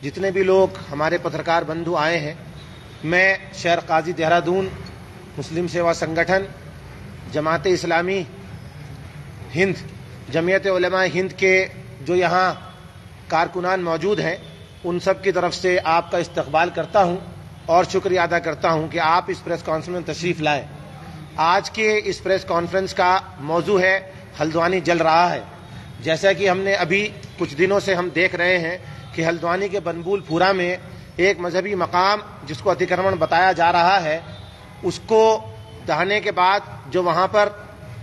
जितने भी लोग हमारे पत्रकार बंधु आए हैं, मैं शहर काजी देहरादून, मुस्लिम सेवा संगठन, जमात इस्लामी हिंद, जमीयत उलमा हिंद के जो यहाँ कारकुनान मौजूद हैं, उन सब की तरफ से आपका इस्तकबाल करता हूँ और शुक्रिया अदा करता हूँ कि आप इस प्रेस कॉन्फ्रेंस में तशरीफ़ लाए। आज के इस प्रेस कॉन्फ्रेंस का मौजू है हल्द्वानी जल रहा है। जैसा कि हमने अभी कुछ दिनों से हम देख रहे हैं कि हल्द्वानी के बनबूलपुरा में एक मजहबी मकाम जिसको अतिक्रमण बताया जा रहा है, उसको ढहाने के बाद जो वहाँ पर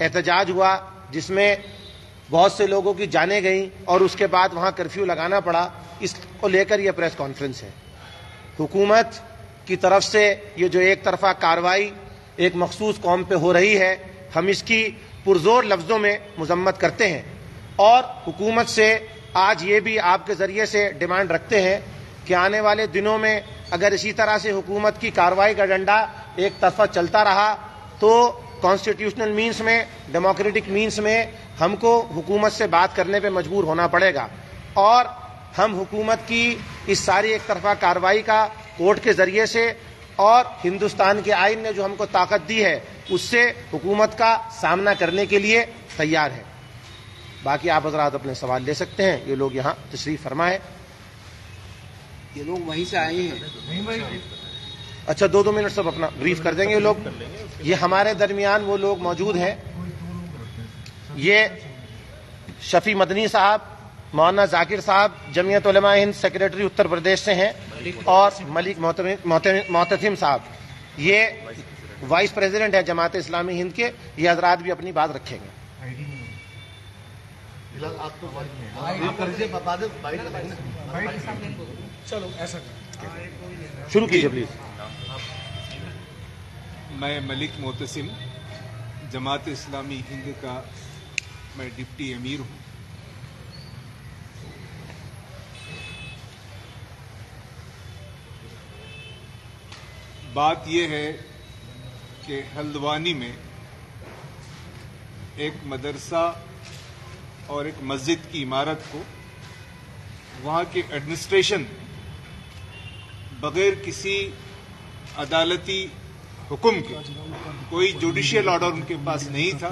एहतजाज हुआ, जिसमें बहुत से लोगों की जानें गईं और उसके बाद वहाँ कर्फ्यू लगाना पड़ा, इसको लेकर यह प्रेस कॉन्फ्रेंस है। हुकूमत की तरफ से ये जो एक तरफा कार्रवाई एक मखसूस कौम पे हो रही है, हम इसकी पुरजोर लफ्जों में मजम्मत करते हैं और हुकूमत से आज ये भी आपके जरिए से डिमांड रखते हैं कि आने वाले दिनों में अगर इसी तरह से हुकूमत की कार्रवाई का डंडा एक तरफा चलता रहा तो कॉन्स्टिट्यूशनल मीन्स में, डेमोक्रेटिक मीन्स में हमको हुकूमत से बात करने पे मजबूर होना पड़ेगा और हम हुकूमत की इस सारी एक तरफा कार्रवाई का कोर्ट के जरिए से और हिंदुस्तान के आईन ने जो हमको ताकत दी है उससे हुकूमत का सामना करने के लिए तैयार है। बाकी आप हजरात अपने सवाल ले सकते हैं। ये लोग यहाँ तशरीफ फरमा है, ये लोग वहीं से आए हैं। अच्छा, 2-2 मिनट सब अपना ब्रीफ कर देंगे ये लोग। ये हमारे दरमियान वो लोग मौजूद हैं, ये शफी मदनी साहब, मौलाना जाकिर साहब, जमीयत उलमा हिंद सेक्रेटरी उत्तर प्रदेश से हैं, और मलिक मोहतसिम साहब, ये वाइस प्रेसिडेंट है जमात इस्लामी हिंद के। ये हजरात भी अपनी बात रखेंगे। चलो ऐसा शुरू कीजिए प्लीज। मैं मलिक मोहतसिम, जमात इस्लामी हिंद का मैं डिप्टी अमीर हूँ। बात यह है कि हल्द्वानी में एक मदरसा और एक मस्जिद की इमारत को वहाँ के एडमिनिस्ट्रेशन बगैर किसी अदालती हुक्म के, कोई जुडिशियल ऑर्डर उनके पास नहीं था,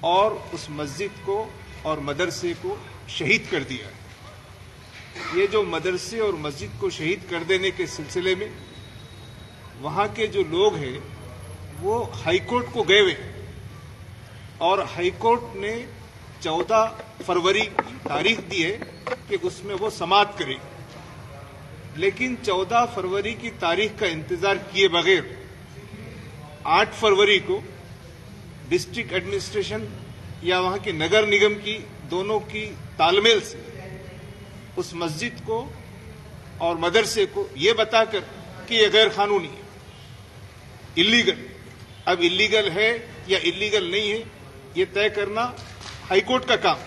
और उस मस्जिद को और मदरसे को शहीद कर दिया है। ये जो मदरसे और मस्जिद को शहीद कर देने के सिलसिले में वहाँ के जो लोग हैं वो हाईकोर्ट को गए हुए हैं और हाईकोर्ट ने 14 फरवरी की तारीख दी है कि उसमें वो समाअत करेगी। लेकिन 14 फरवरी की तारीख का इंतजार किए बगैर 8 फरवरी को डिस्ट्रिक्ट एडमिनिस्ट्रेशन या वहाँ के नगर निगम की दोनों की तालमेल से उस मस्जिद को और मदरसे को ये बताकर कि ये गैर कानूनी है, इलीगल। अब इलीगल है या इलीगल नहीं है ये तय करना हाईकोर्ट का काम।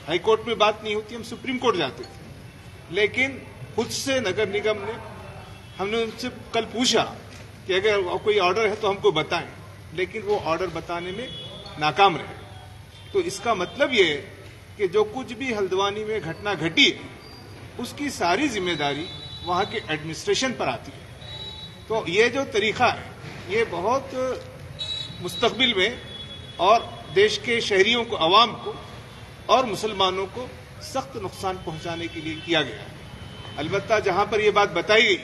हाईकोर्ट में बात नहीं होती, हम सुप्रीम कोर्ट जाते थे। लेकिन खुद से नगर निगम ने, हमने उनसे कल पूछा कि अगर कोई ऑर्डर है तो हमको बताएं, लेकिन वो ऑर्डर बताने में नाकाम रहे। तो इसका मतलब ये है कि जो कुछ भी हल्द्वानी में घटना घटी है उसकी सारी जिम्मेदारी वहाँ के एडमिनिस्ट्रेशन पर आती है। तो ये जो तरीका है ये बहुत मुस्तकबिल में और देश के शहरियों को, अवाम को और मुसलमानों को सख्त नुकसान पहुंचाने के लिए किया गया है। अलबत्ता जहां पर यह बात बताई गई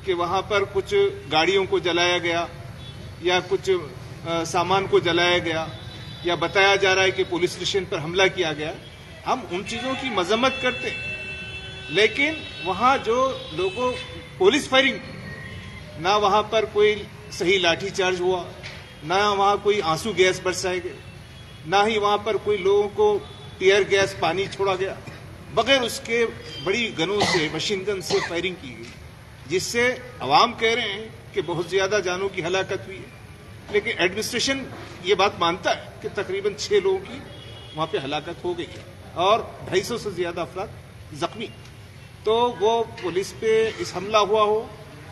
कि वहां पर कुछ गाड़ियों को जलाया गया या कुछ सामान को जलाया गया या बताया जा रहा है कि पुलिस स्टेशन पर हमला किया गया, हम उन चीजों की मजम्मत करते हैं। लेकिन वहां जो लोगों पुलिस फायरिंग, ना वहां पर कोई सही लाठीचार्ज हुआ, ना वहां कोई आंसू गैस बरसाए गए, ना ही वहां पर कोई लोगों को टीयर गैस पानी छोड़ा गया, बगैर उसके बड़ी गनों से, मशीन गन से फायरिंग की गई, जिससे अवाम कह रहे हैं कि बहुत ज्यादा जानों की हलाकत हुई है। लेकिन एडमिनिस्ट्रेशन ये बात मानता है कि तकरीबन 6 लोगों की वहां पे हलाकत हो गई है और 250 से ज्यादा अफराद जख्मी। तो वो पुलिस पे इस हमला हुआ हो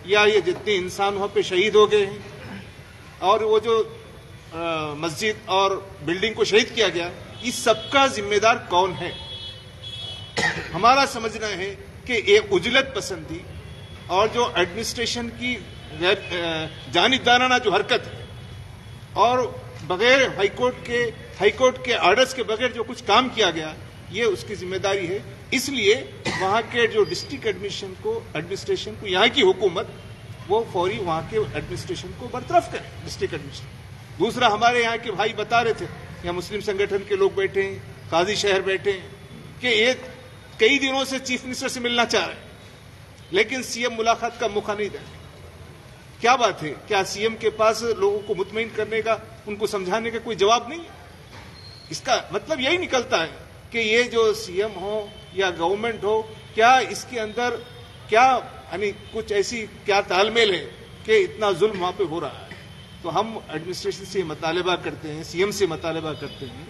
या ये जितने इंसान वहां पे शहीद हो गए हैं और वो जो मस्जिद और बिल्डिंग को शहीद किया गया, इस सबका जिम्मेदार कौन है? हमारा समझना है कि ये उजलत पसंदी और जो एडमिनिस्ट्रेशन की जानिबदाराना जो हरकत है और बगैर हाईकोर्ट के ऑर्डर्स के बगैर जो कुछ काम किया गया, ये उसकी जिम्मेदारी है। इसलिए वहां के जो डिस्ट्रिक्ट एडमिनिस्ट्रेशन को यहाँ की हुकूमत वो फौरी वहां के एडमिनिस्ट्रेशन को बरतरफ करे, डिस्ट्रिक्ट एडमिनिस्ट्रेशन। दूसरा, हमारे यहाँ के भाई बता रहे थे, यहाँ मुस्लिम संगठन के लोग बैठे हैं, काजी शहर बैठे हैं, कि ये कई दिनों से चीफ मिनिस्टर से मिलना चाह रहे हैं, लेकिन सीएम मुलाकात का मौका नहीं दे रहे। क्या बात है? क्या सीएम के पास लोगों को मुतमईन करने का, उनको समझाने का कोई जवाब नहीं है? इसका मतलब यही निकलता है कि ये जो सीएम हो या गवर्नमेंट हो, क्या इसके अंदर क्या यानी कुछ ऐसी क्या तालमेल है कि इतना जुल्म वहां पे हो रहा है। तो हम एडमिनिस्ट्रेशन से मुतालबा करते हैं, सीएम से मुतालबा करते हैं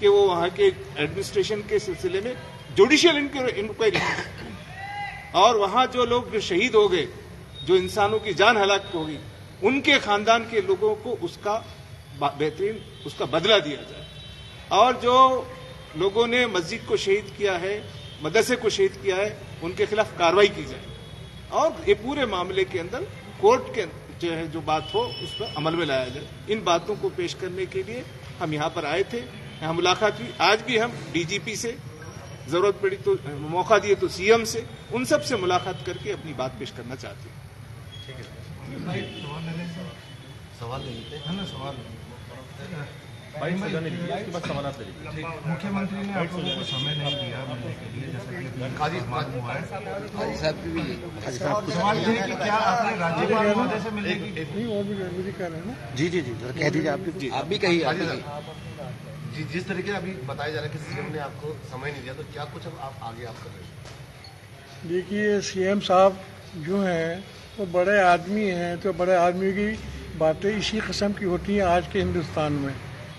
कि वो वहां के एडमिनिस्ट्रेशन के सिलसिले में जुडिशियल इंक्वायरी और वहां जो लोग जो शहीद हो गए, जो इंसानों की जान हलाक हो गई, उनके खानदान के लोगों को उसका बेहतरीन उसका बदला दिया जाए। और जो लोगों ने मस्जिद को शहीद किया है, मदरसे को शहीद किया है, उनके खिलाफ कार्रवाई की जाए और ये पूरे मामले के अंदर कोर्ट के जो है जो बात हो उस पर अमल में लाया जाए। इन बातों को पेश करने के लिए हम यहाँ पर आए थे, यहाँ मुलाकात हुई। आज भी हम डीजीपी से, जरूरत पड़ी तो मौका दिए तो सीएम से, उन सब से मुलाकात करके अपनी बात पेश करना चाहते हैं। सवाल ले लेते हैं ना, सवाल मुख्यमंत्री ने आप लोगों को समय नहीं दिया मिलने के लिए, जैसा कि काजी हुआ है। हाजी साहब की भी सवाल ये है कि क्या आपने राज्यपाल महोदय से मिलने की और भी गड़बड़ी कर रहे हैं ना? जी जी जी, कह दीजिए आप भी कहिए, आप भी कहिए। जिस तरीके अभी बताया जा रहा है कि सीएम ने आपको समय नहीं दिया, तो क्या कुछ अब आप आगे आप कर रहे हैं? देखिए, सीएम साहब जो हैं वो बड़े आदमी हैं, तो बड़े आदमी की बातें इसी किस्म की होती हैं आज के हिंदुस्तान में।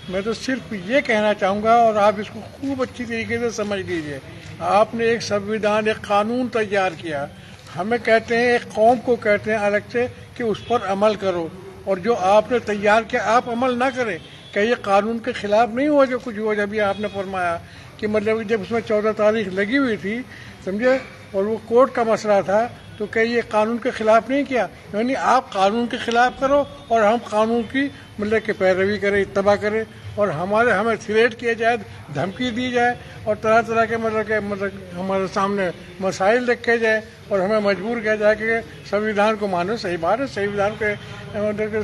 मैं तो सिर्फ ये कहना चाहूँगा, और आप इसको खूब अच्छी तरीके से समझ लीजिए। आपने एक संविधान, एक कानून तैयार किया, हमें कहते हैं, एक कौम को कहते हैं अलग से कि उस पर अमल करो, और जो आपने तैयार किया आप अमल ना करें, क्या ये कानून के खिलाफ नहीं हुआ जो कुछ हुआ? जब ये आपने फरमाया कि मतलब जब उसमें 14 तारीख लगी हुई थी, समझे, और वो कोर्ट का मसला था, तो क्या ये कानून के खिलाफ नहीं किया? यानी आप कानून के खिलाफ करो और हम कानून की मतलब कि पैरवी करें, इत्तबा करें, और हमें थ्रेट किया जाए, धमकी दी जाए, और तरह तरह के मतलब हमारे सामने मसाइल रखे जाए, और हमें मजबूर किया जाए कि संविधान को मानो। सही बात है, संविधान के मतलब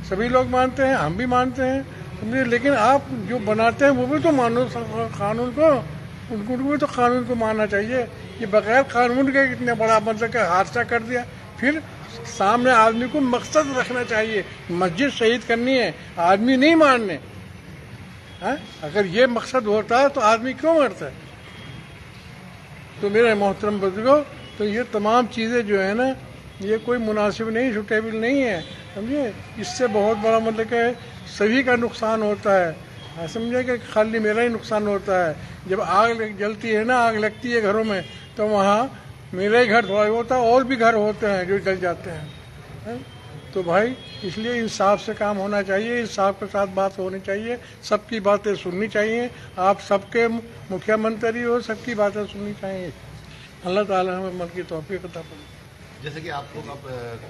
सभी लोग मानते हैं, हम भी मानते हैं, समझे, लेकिन आप जो बनाते हैं वो भी तो मानो कानून को, उनको भी तो कानून को मानना चाहिए। ये बगैर कानून के इतने बड़ा मतलब कि हादसा कर दिया। फिर सामने आदमी को मकसद रखना चाहिए, मस्जिद शहीद करनी है, आदमी नहीं मारने। है? अगर ये मकसद होता है तो आदमी क्यों मरता है? तो मेरे मोहतरम बुजुर्गों, तो ये तमाम चीज़ें जो है ना, ये कोई मुनासिब नहीं, सूटेबल नहीं है, समझे। इससे बहुत बड़ा मतलब कि सभी का नुकसान होता है, समझे, कि खाली मेरा ही नुकसान होता है। जब आग जलती है ना, आग लगती है घरों में, तो वहाँ मेरा ही घर थोड़ा होता है, और भी घर होते हैं जो जल जाते हैं। तो भाई, इसलिए इंसाफ से काम होना चाहिए, इंसाफ के साथ बात होनी चाहिए, सबकी बातें सुननी चाहिए। आप सबके मुख्यमंत्री हो, सबकी बातें सुननी चाहिए। अल्लाह ताला हमें मन की तौफीक अता फरमाए। जैसे कि आप लोग अब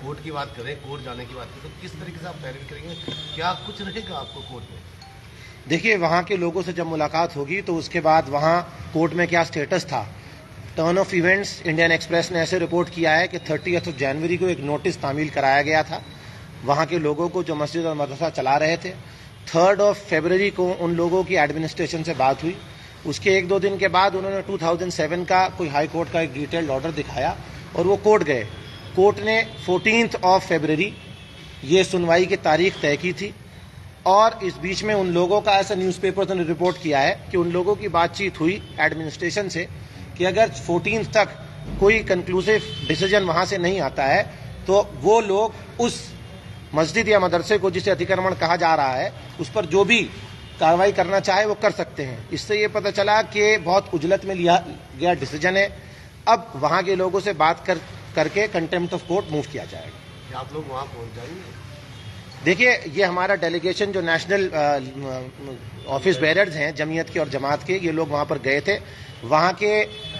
कोर्ट की बात करें, कोर्ट जाने की बात करें, तो किस तरीके से आप पैरवी करेंगे? क्या कुछ रहेगा आपको कोर्ट में? देखिए, वहाँ के लोगों से जब मुलाकात होगी तो उसके बाद वहाँ कोर्ट में क्या स्टेटस था। Turn off events, Indian express ने ऐसे रिपोर्ट किया है कि 30 जनवरी को एक नोटिस तामील कराया गया था वहाँ के लोगों को जो मस्जिद और मदरसा चला रहे थे। 3 फरवरी को उन लोगों की एडमिनिस्ट्रेशन से बात हुई। उसके 1-2 दिन के बाद उन्होंने 2007 का कोई हाई कोर्ट का एक डिटेल्ड ऑर्डर दिखाया और वो कोर्ट गए। कोर्ट ने 14 फरवरी ये सुनवाई की तारीख तय की थी, और इस बीच में उन लोगों का, ऐसा न्यूज़पेपर्स ने रिपोर्ट किया है कि उन लोगों की बातचीत हुई एडमिनिस्ट्रेशन से कि अगर 14 तक कोई कंक्लूसिव डिसीजन वहां से नहीं आता है तो वो लोग उस मस्जिद या मदरसे को जिसे अतिक्रमण कहा जा रहा है उस पर जो भी कार्रवाई करना चाहे वो कर सकते हैं। इससे ये पता चला कि बहुत उजलत में लिया गया डिसीजन है। अब वहां के लोगों से बात करके कंटेम्प्ट ऑफ कोर्ट मूव किया जाएगा। आप लोग वहां पहुंच जाएंगे? देखिए, ये हमारा डेलीगेशन जो नेशनल ऑफिस बेरर्स हैं जमीयत के और जमात के, ये लोग वहां पर गए थे। वहाँ के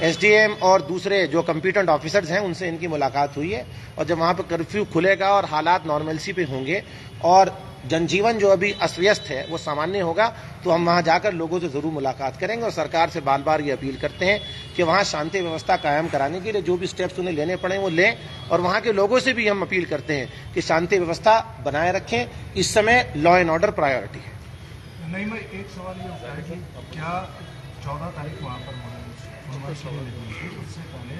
एसडीएम और दूसरे जो कम्पिटेंट ऑफिसर्स हैं उनसे इनकी मुलाकात हुई है, और जब वहाँ पे कर्फ्यू खुलेगा और हालात नॉर्मलसी पे होंगे और जनजीवन जो अभी अस्त है वो सामान्य होगा, तो हम वहाँ जाकर लोगों से जरूर मुलाकात करेंगे और सरकार से बार बार ये अपील करते हैं कि वहाँ शांति व्यवस्था कायम कराने के लिए जो भी स्टेप्स उन्हें लेने पड़े वो लें, और वहाँ के लोगों से भी हम अपील करते हैं कि शांति व्यवस्था बनाए रखें। इस समय लॉ एंड ऑर्डर प्रायोरिटी है। नहीं, मैं एक सवाल ये होता है कि क्या 14 तारीख वहाँ पर उससे पहले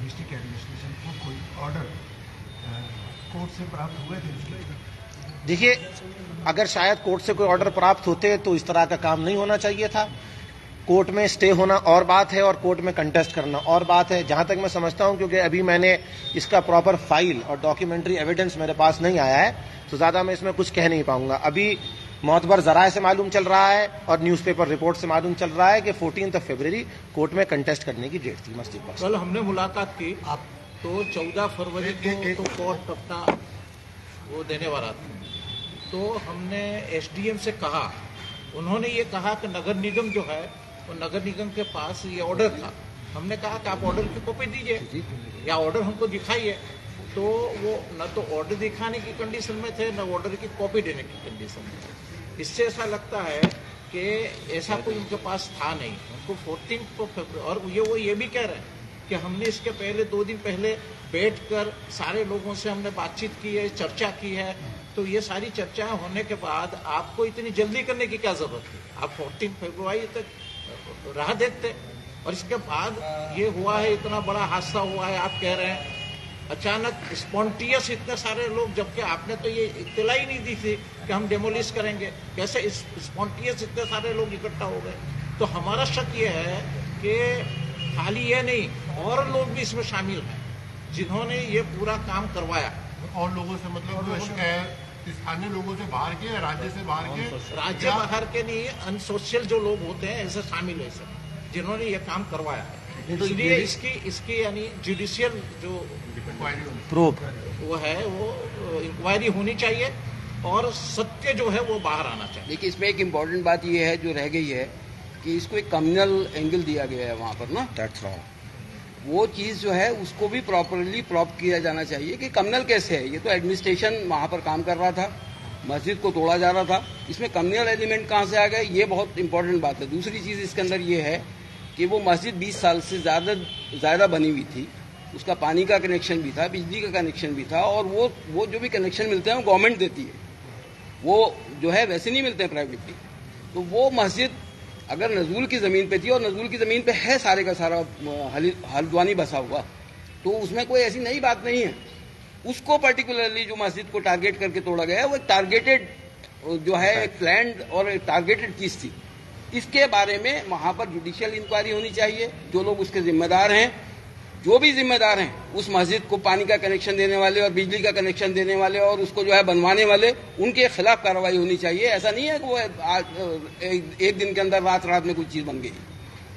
डिस्ट्रिक्ट एडमिनिस्ट्रेशन को कोई ऑर्डर कोर्ट से प्राप्त हुए थे? देखिए, अगर शायद कोर्ट से कोई ऑर्डर प्राप्त होते तो इस तरह का काम नहीं होना चाहिए था। कोर्ट में स्टे होना और बात है और कोर्ट में कंटेस्ट करना और बात है, जहां तक मैं समझता हूं, क्योंकि अभी मैंने इसका प्रॉपर फाइल और डॉक्यूमेंट्री एविडेंस मेरे पास नहीं आया है, तो ज्यादा मैं इसमें कुछ कह नहीं पाऊंगा। अभी मोतबर जराए से मालूम चल रहा है और न्यूज़पेपर रिपोर्ट से मालूम चल रहा है कि 14 फरवरी कोर्ट में कंटेस्ट करने की डेट थी मस्जिद पर। कल हमने मुलाकात की, आप तो 14 फरवरी को तो कोर्ट अपना वो देने वाला था, तो हमने एसडीएम से कहा, उन्होंने ये कहा कि नगर निगम जो है वो नगर निगम के पास ये ऑर्डर था। हमने कहा कि आप ऑर्डर की कॉपी दीजिए या ऑर्डर हमको दिखाइए, तो वो न तो ऑर्डर दिखाने की कंडीशन में थे न ऑर्डर की कॉपी देने की कंडीशन में थे। इससे ऐसा लगता है कि ऐसा कोई उनके पास था नहीं। उनको 14 फरवरी, और वो ये भी कह रहे हैं कि हमने इसके पहले 2 दिन पहले बैठकर सारे लोगों से हमने बातचीत की है, चर्चा की है। तो ये सारी चर्चाएं होने के बाद आपको इतनी जल्दी करने की क्या जरूरत थी? आप 14 फरवरी तक राह देखते, और इसके बाद ये हुआ है, इतना बड़ा हादसा हुआ है। आप कह रहे हैं अचानक स्पॉन्टियस इतने सारे लोग, जबकि आपने तो ये इत्तला ही नहीं दी थी कि हम डेमोलिश करेंगे, कैसे स्पॉन्टियस इतने सारे लोग इकट्ठा हो गए? तो हमारा शक ये है कि खाली ये नहीं, और लोग भी इसमें शामिल हैं जिन्होंने ये पूरा काम करवाया। और लोगों से मतलब जो स्थानीय लोगों से बाहर के, राज्य से बाहर के, राज्य बाहर के नहीं, अनसोशल जो लोग होते हैं ऐसे शामिल है सर, जिन्होंने ये काम करवाया है। तो इसलिए इसकी यानी जुडिशियल जो प्रोब वो है, वो इंक्वायरी होनी चाहिए और सत्य जो है वो बाहर आना चाहिए। देखिए, इसमें एक इम्पोर्टेंट बात ये है जो रह गई है कि इसको एक कम्युनल एंगल दिया गया है वहाँ पर ना, दैट्स रॉन्ग। वो चीज़ जो है उसको भी प्रॉपरली प्रॉप किया जाना चाहिए कि कम्युनल कैसे है। ये तो एडमिनिस्ट्रेशन वहाँ पर काम कर रहा था, मस्जिद को तोड़ा जा रहा था, इसमें कम्युनल एलिमेंट कहाँ से आ गए, ये बहुत इंपॉर्टेंट बात है। दूसरी चीज़ इसके अंदर ये है कि वो मस्जिद 20 साल से ज़्यादा बनी हुई थी, उसका पानी का कनेक्शन भी था, बिजली का कनेक्शन भी था, और वो जो भी कनेक्शन मिलते हैं वो गवर्नमेंट देती है, वो जो है वैसे नहीं मिलते हैं प्राइवेटली। तो वो मस्जिद अगर नजूल की ज़मीन पे थी, और नजूल की ज़मीन पे है सारे का सारा हल्द्वानी बसा हुआ, तो उसमें कोई ऐसी नई बात नहीं है। उसको पर्टिकुलरली जो मस्जिद को टारगेट करके तोड़ा गया है, वो एक टारगेटेड जो है एक प्लान्ड और एक टारगेटेड चीज़ थी। इसके बारे में वहाँ पर जुडिशियल इंक्वायरी होनी चाहिए। जो लोग उसके जिम्मेदार हैं, जो भी जिम्मेदार हैं उस मस्जिद को पानी का कनेक्शन देने वाले और बिजली का कनेक्शन देने वाले और उसको जो है बनवाने वाले, उनके खिलाफ कार्रवाई होनी चाहिए। ऐसा नहीं है कि वो एक दिन के अंदर रात में कुछ चीज़ बन गई।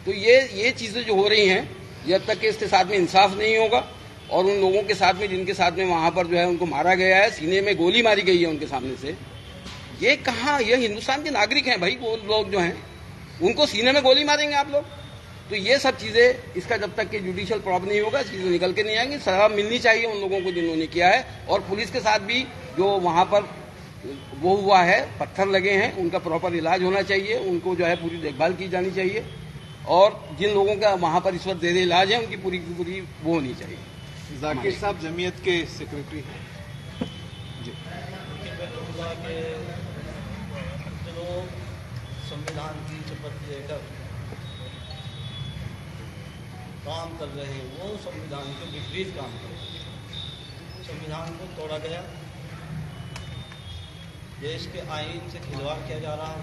तो ये चीज़ें जो हो रही हैं, जब तक कि इसके साथ में इंसाफ नहीं होगा, और उन लोगों के साथ में जिनके साथ में वहाँ पर जो है उनको मारा गया है, सीने में गोली मारी गई है उनके सामने से, ये कहाँ, ये हिंदुस्तान के नागरिक हैं भाई, वो लोग जो हैं उनको सीने में गोली मारेंगे आप लोग? तो ये सब चीज़ें, इसका जब तक कि जुडिशियल प्रॉब नहीं होगा, चीज़ें निकल के नहीं आएंगी। सजा मिलनी चाहिए उन लोगों को जिन्होंने किया है, और पुलिस के साथ भी जो वहाँ पर वो हुआ है, पत्थर लगे हैं, उनका प्रॉपर इलाज होना चाहिए, उनको जो है पूरी देखभाल की जानी चाहिए, और जिन लोगों का वहाँ पर इस वक्त ज़ेरे इलाज है उनकी पूरी की पूरी वो होनी चाहिए। जाकिर साहब जमीयत के सेक्रेटरी हैं। संविधान की शपथ लेकर काम कर रहे हैं, वो संविधान के विपरीत काम कर रहे हैं। संविधान को तोड़ा गया, देश के आईन से खिलवाड़ किया जा रहा है,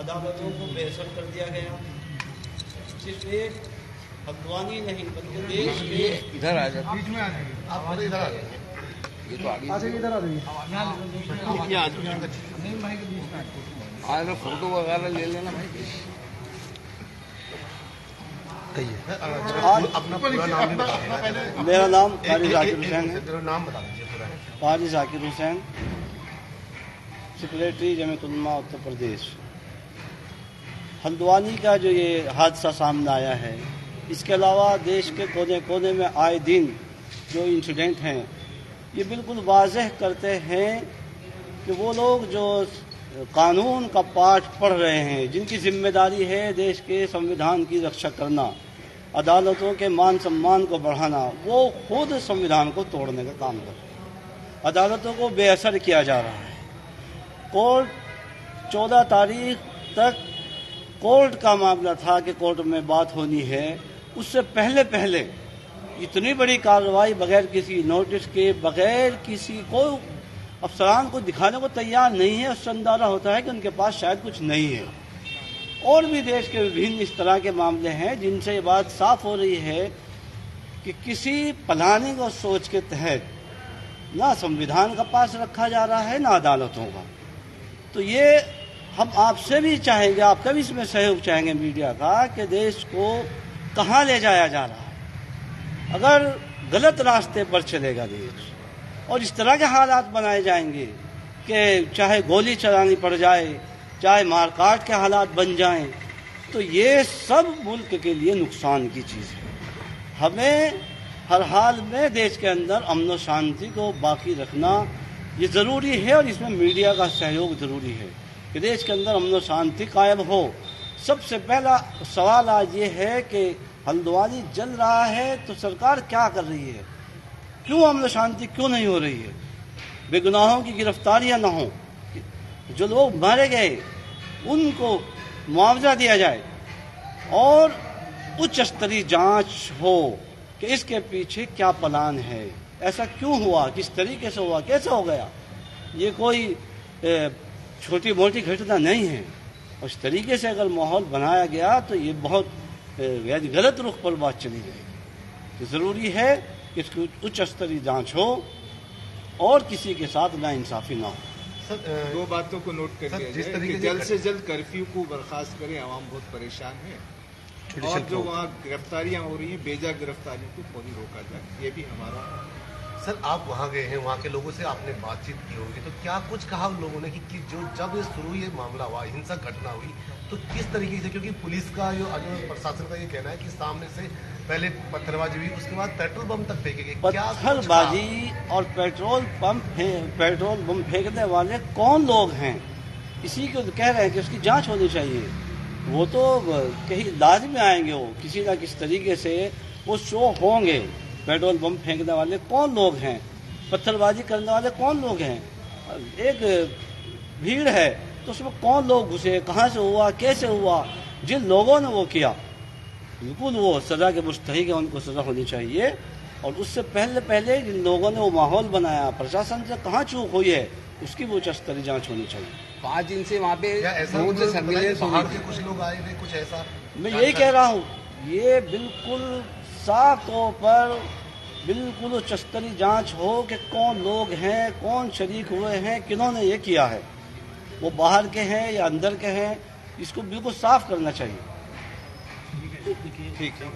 अदालतों को बेअसर कर दिया गया। सिर्फ एक हल्द्वानी नहीं बल्कि देश के इधर आ जाए, बीच में आ जाइए, आप इधर आ जाइए, ये तो आगे इधर आ जाइए, आगे फोटो वगैरह ले लेना भाई। अपना पूरा नाम भी बता देना। मेरा नाम कारी जाकिर हुसैन है। जरा नाम बता दीजिए पूरा। कारी जाकिर हुसैन, सेक्रेटरी जमीयत उलमा उत्तर प्रदेश। हल्द्वानी का जो ये हादसा सामने आया है, इसके अलावा देश के कोने कोने में आए दिन जो इंसिडेंट हैं, ये बिल्कुल वाज़ेह करते हैं कि वो लोग जो कानून का पाठ पढ़ रहे हैं, जिनकी जिम्मेदारी है देश के संविधान की रक्षा करना, अदालतों के मान सम्मान को बढ़ाना, वो खुद संविधान को तोड़ने का काम कर रहे हैं। अदालतों को बेअसर किया जा रहा है। कोर्ट 14 तारीख तक कोर्ट का मामला था कि कोर्ट में बात होनी है, उससे पहले पहले इतनी बड़ी कार्रवाई बगैर किसी नोटिस के, बगैर किसी को अफसरान को दिखाने को तैयार नहीं है। उससे अंदाजा होता है कि उनके पास शायद कुछ नहीं है। और भी देश के विभिन्न इस तरह के मामले हैं जिनसे ये बात साफ हो रही है कि किसी प्लानिंग और सोच के तहत ना संविधान का पास रखा जा रहा है, ना अदालतों का। तो ये हम आपसे भी चाहेंगे, आपका भी इसमें सहयोग चाहेंगे मीडिया का, कि देश को कहाँ ले जाया जा रहा है। अगर गलत रास्ते पर चलेगा देश और इस तरह के हालात बनाए जाएंगे कि चाहे गोली चलानी पड़ जाए, चाहे मारकाट के हालात बन जाएं, तो ये सब मुल्क के लिए नुकसान की चीज़ है। हमें हर हाल में देश के अंदर अमन और शांति को बाकी रखना ये ज़रूरी है और इसमें मीडिया का सहयोग ज़रूरी है कि देश के अंदर अमन और शांति कायम हो। सबसे पहला सवाल आज ये है कि हल्द्वानी जल रहा है तो सरकार क्या कर रही है, क्यों अमन शांति क्यों नहीं हो रही है, बेगुनाहों की गिरफ्तारियां ना हो, जो लोग मारे गए उनको मुआवजा दिया जाए और उच्च स्तरीय जांच हो कि इसके पीछे क्या प्लान है, ऐसा क्यों हुआ, किस तरीके से हुआ, कैसे हो गया। ये कोई छोटी मोटी घटना नहीं है। उस तरीके से अगर माहौल बनाया गया तो ये बहुत गलत रुख पर बात चली जाएगी। तो ज़रूरी है कि इसकी उच्च स्तरीय जांच हो और किसी के साथ नाइंसाफ़ी ना हो। सर, दो बातों को नोट कर लिया जाए कि जल्द से जल्द कर्फ्यू को बर्खास्त करें, आवाम बहुत परेशान है, और जो वहाँ गिरफ्तारियाँ हो रही हैं, बेजा गिरफ्तारियों को फौरी रोका जाए, ये भी हमारा। सर, आप वहाँ गए हैं, वहाँ के लोगों से आपने बातचीत की होगी, तो क्या कुछ कहा उन लोगों ने कि जो जब शुरू ये मामला हुआ, हिंसक घटना हुई, तो किस तरीके से, क्योंकि पुलिस का जो प्रशासन का ये कहना है कि सामने से पहले पत्थरबाजी हुई, उसके बाद पेट्रोल बम तक फेंके गए। पत्थरबाजी और पेट्रोल बम फेंकने वाले कौन लोग हैं, इसी को कह रहे हैं कि उसकी जांच होनी चाहिए। वो तो कहीं लाज में आएंगे, वो किसी ना किसी तरीके से वो शो होंगे। पेट्रोल बम फेंकने वाले कौन लोग हैं, पत्थरबाजी करने वाले कौन लोग हैं, एक भीड़ है तो उसमें कौन लोग घुसे, कहाँ से हुआ, कैसे हुआ। जिन लोगों ने वो किया बिल्कुल वो सज़ा के मुस्तहिक है, उनको सज़ा होनी चाहिए। और उससे पहले जिन लोगों ने वो माहौल बनाया, प्रशासन से कहाँ चूक हुई है, उसकी वो उच्च स्तरीय जाँच होनी चाहिए। 5 दिन से वहाँ पे सर्विलेंस बाहर के कुछ लोग आए थे, कुछ ऐसा मैं यही कह रहा हूँ, ये बिल्कुल साफ तौर पर बिल्कुल उच्च स्तरीय जाँच हो कि कौन लोग हैं, कौन शरीक हुए हैं, किन्होंने ये किया है, वो बाहर के हैं या अंदर के हैं, इसको बिल्कुल साफ करना चाहिए। ठीक है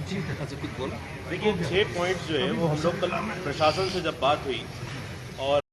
जी, देखिए 6 पॉइंट्स जो है वो हम लोग कल प्रशासन से जब बात हुई और